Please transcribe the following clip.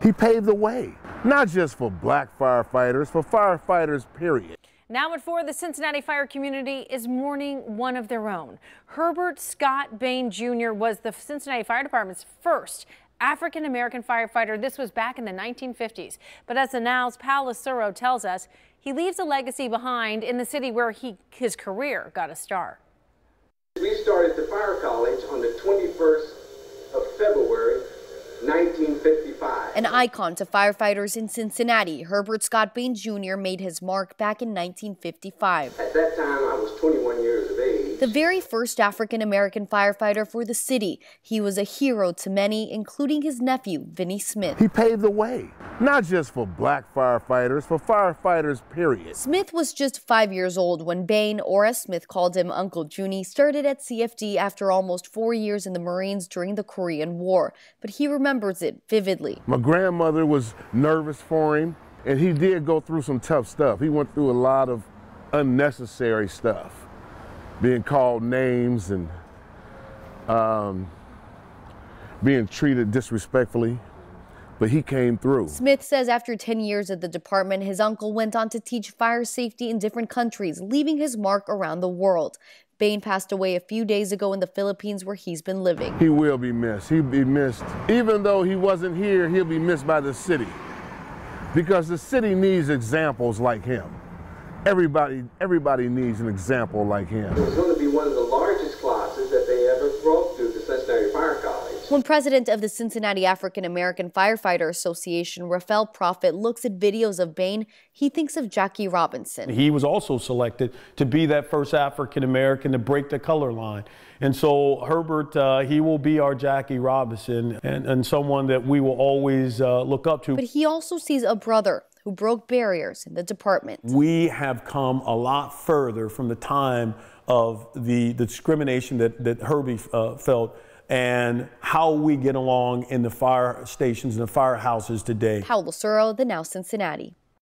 He paved the way, not just for black firefighters, for firefighters, period. Now at 4, the Cincinnati fire community is mourning one of their own. Herbert Scott Bain Jr. was the Cincinnati Fire Department's first African-American firefighter. This was back in the 1950s. But as the Now's Pal Lasuro tells us, he leaves a legacy behind in the city where his career got a start. We started the fire college on the 21st of February, 1955. An icon to firefighters in Cincinnati, Herbert Scott Bain Jr. made his mark back in 1955. At that time, I was 21 years of age. The very first African-American firefighter for the city. He was a hero to many, including his nephew, Vinnie Smith. He paved the way, not just for black firefighters, for firefighters, period. Smith was just 5 years old when Bain, or as Smith called him, Uncle Junie, started at CFD after almost 4 years in the Marines during the Korean War. But he remembers it vividly. My grandmother was nervous for him, and he did go through some tough stuff. He went through a lot of unnecessary stuff, being called names and being treated disrespectfully, but he came through. Smith says after 10 years at the department, his uncle went on to teach fire safety in different countries, leaving his mark around the world. Bain passed away a few days ago in the Philippines, where he's been living. He will be missed. He'll be missed. Even though he wasn't here, he'll be missed by the city, because the city needs examples like him. Everybody needs an example like him. It was going to be one of the largest classes that they ever brought through the Cincinnati Fire College. When president of the Cincinnati African-American Firefighter Association, Rafael Prophet, looks at videos of Bain, he thinks of Jackie Robinson. He was also selected to be that first African-American to break the color line. And so Herbert, he will be our Jackie Robinson, and someone that we will always look up to. But he also sees a brother who broke barriers in the department. We have come a lot further from the time of the discrimination that Herbie felt, and how we get along in the fire stations and the firehouses today. Paul Lasuro, the Now Cincinnati.